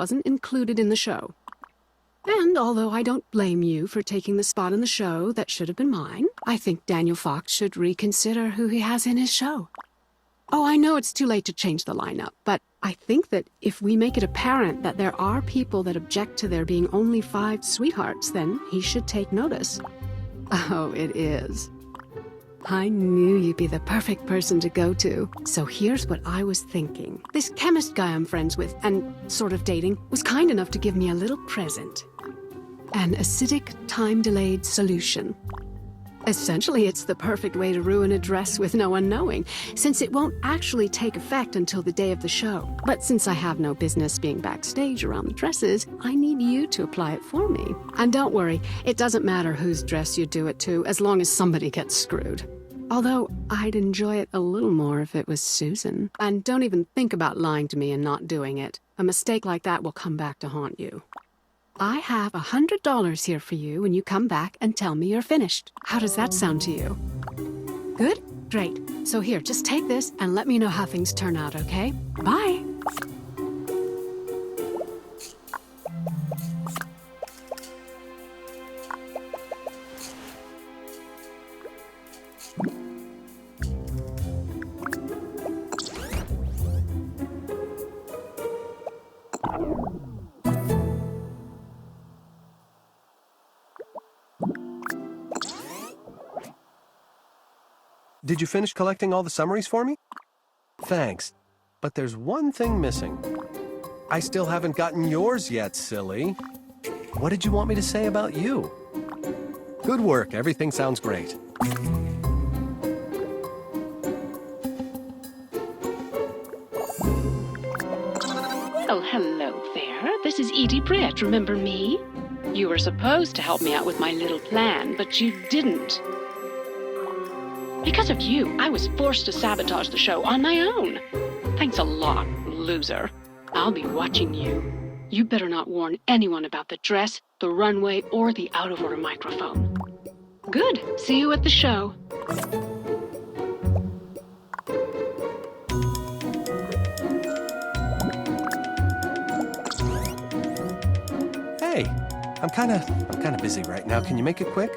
wasn't included in the show. And although I don't blame you for taking the spot in the show that should have been mine, I think Daniel Fox should reconsider who he has in his show. Oh, I know it's too late to change the lineup, but I think that if we make it apparent that there are people that object to there being only 5 sweethearts, then he should take notice. Oh, it is. I knew you'd be the perfect person to go to. So here's what I was thinking. This chemist guy I'm friends with, and sort of dating, was kind enough to give me a little present. An acidic, time-delayed solution. Essentially, it's the perfect way to ruin a dress with no one knowing, since it won't actually take effect until the day of the show. But since I have no business being backstage around the dresses, I need you to apply it for me. And don't worry, it doesn't matter whose dress you do it to, as long as somebody gets screwed. Although, I'd enjoy it a little more if it was Susan. And don't even think about lying to me and not doing it. A mistake like that will come back to haunt you. I have $100 here for you when you come back and tell me you're finished. How does that sound to you? Good? Great. So here, just take this and let me know how things turn out, okay? Bye! Did you finish collecting all the summaries for me? Thanks. But there's one thing missing. I still haven't gotten yours yet, silly. What did you want me to say about you? Good work. Everything sounds great. Well, hello there. This is Edie Britt. Remember me? You were supposed to help me out with my little plan, but you didn't. Because of you, I was forced to sabotage the show on my own. Thanks a lot, loser. I'll be watching you. You better not warn anyone about the dress, the runway, or the out-of-order microphone. Good. See you at the show. Hey, I'm kind of busy right now. Can you make it quick?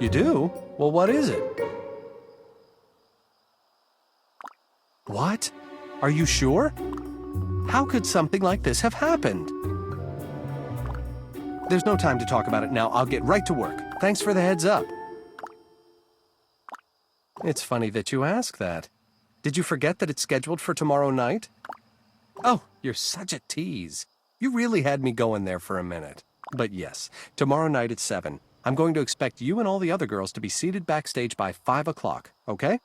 You do? Well, what is it? What? Are you sure? How could something like this have happened? There's no time to talk about it now. I'll get right to work. Thanks for the heads up. It's funny that you ask that. Did you forget that it's scheduled for tomorrow night? Oh, you're such a tease. You really had me going there for a minute. But yes, tomorrow night at 7. I'm going to expect you and all the other girls to be seated backstage by 5 o'clock, okay?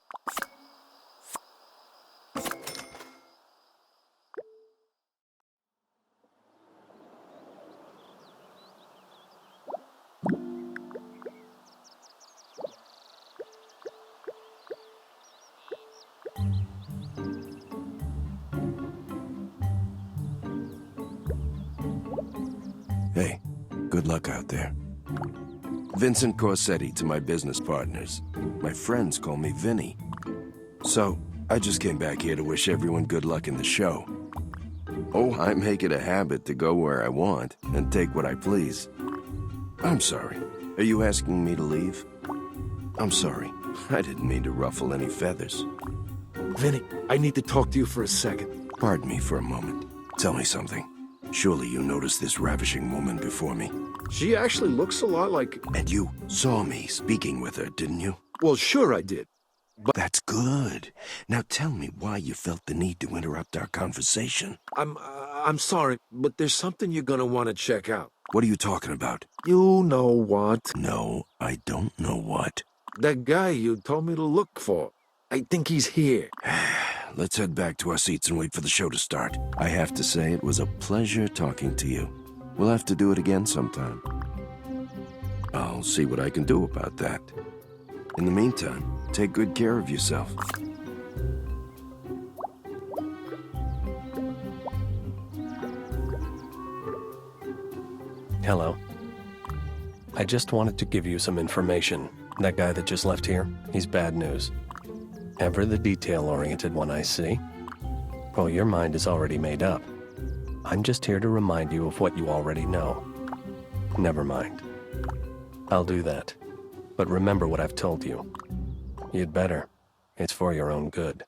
Hey, good luck out there. Vincent Corsetti to my business partners. My friends call me Vinny. So, I just came back here to wish everyone good luck in the show. Oh, I make it a habit to go where I want and take what I please. I'm sorry. Are you asking me to leave? I'm sorry. I didn't mean to ruffle any feathers. Vinny, I need to talk to you for a second. Pardon me for a moment. Tell me something. Surely you noticed this ravishing woman before me. She actually looks a lot like... And you saw me speaking with her, didn't you? Well, sure I did. But that's good. Now tell me why you felt the need to interrupt our conversation. I'm sorry, but there's something you're gonna want to check out. What are you talking about? You know what? No, I don't know what. That guy you told me to look for. I think he's here. Let's head back to our seats and wait for the show to start. I have to say, it was a pleasure talking to you. We'll have to do it again sometime. I'll see what I can do about that. In the meantime, take good care of yourself. Hello. I just wanted to give you some information. That guy that just left here, he's bad news. Ever the detail-oriented one, I see. Well, your mind is already made up. I'm just here to remind you of what you already know. Never mind. I'll do that. But remember what I've told you. You'd better. It's for your own good.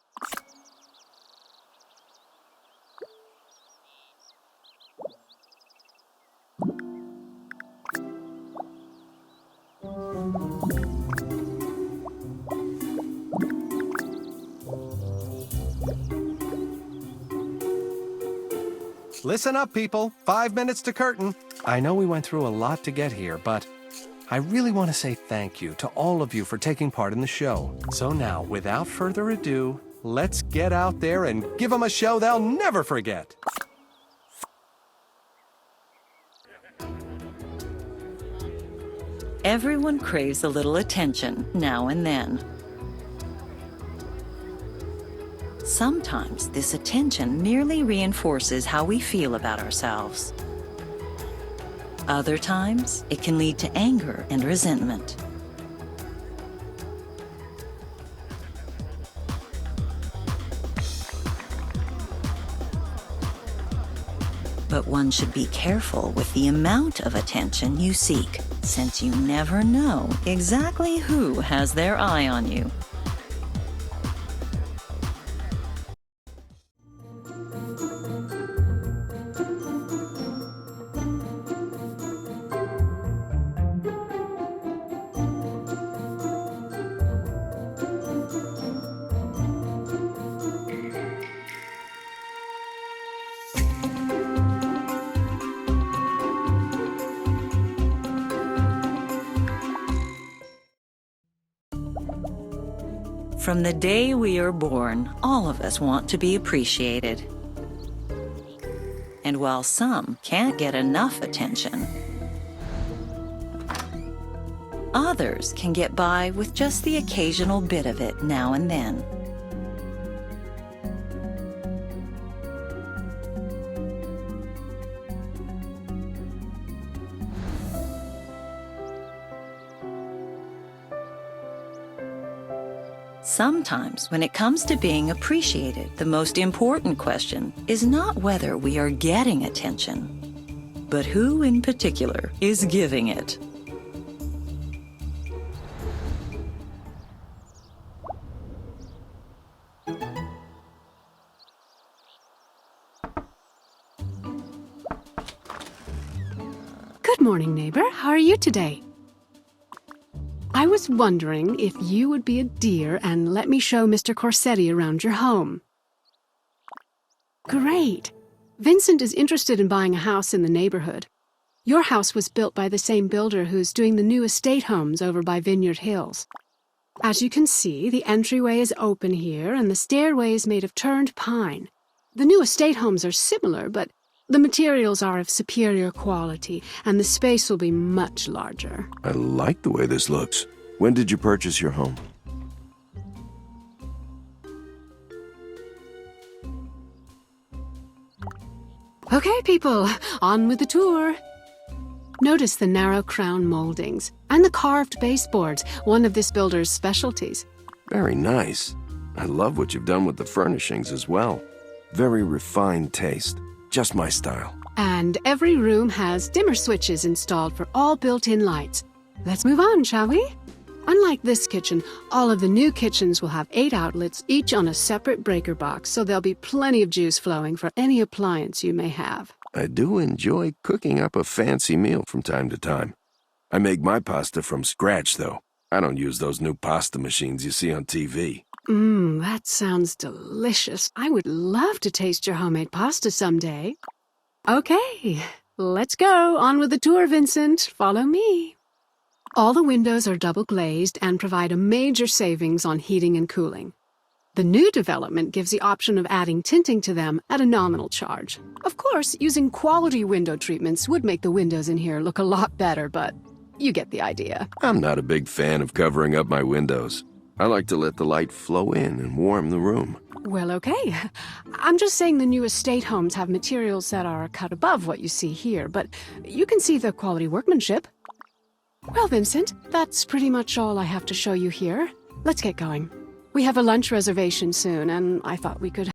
Listen up, people. 5 minutes to curtain. I know we went through a lot to get here, but I really want to say thank you to all of you for taking part in the show. So now, without further ado, let's get out there and give them a show they'll never forget. Everyone craves a little attention now and then. Sometimes this attention merely reinforces how we feel about ourselves. Other times, it can lead to anger and resentment. But one should be careful with the amount of attention you seek, since you never know exactly who has their eye on you. From the day we are born, all of us want to be appreciated. And while some can't get enough attention, others can get by with just the occasional bit of it now and then. Sometimes, when it comes to being appreciated, the most important question is not whether we are getting attention, but who in particular is giving it. Good morning, neighbor. How are you today? I was wondering if you would be a dear and let me show Mr. Corsetti around your home. Great. Vincent is interested in buying a house in the neighborhood. Your house was built by the same builder who's doing the new estate homes over by Vineyard Hills. As you can see, the entryway is open here and the stairway is made of turned pine. The new estate homes are similar, but the materials are of superior quality, and the space will be much larger. I like the way this looks. When did you purchase your home? Okay, people, on with the tour. Notice the narrow crown moldings and the carved baseboards, one of this builder's specialties. Very nice. I love what you've done with the furnishings as well. Very refined taste. Just my style. And every room has dimmer switches installed for all built-in lights. Let's move on, shall we? Unlike this kitchen, all of the new kitchens will have 8 outlets, each on a separate breaker box, so there'll be plenty of juice flowing for any appliance you may have. I do enjoy cooking up a fancy meal from time to time. I make my pasta from scratch, though. I don't use those new pasta machines you see on TV. That sounds delicious. I would love to taste your homemade pasta someday. Okay, let's go. On with the tour, Vincent. Follow me. All the windows are double glazed and provide a major savings on heating and cooling. The new development gives the option of adding tinting to them at a nominal charge. Of course, using quality window treatments would make the windows in here look a lot better, but you get the idea. I'm not a big fan of covering up my windows. I like to let the light flow in and warm the room. Well, okay. I'm just saying the new estate homes have materials that are cut above what you see here, but you can see the quality workmanship. Well, Vincent, that's pretty much all I have to show you here. Let's get going. We have a lunch reservation soon, and I thought we could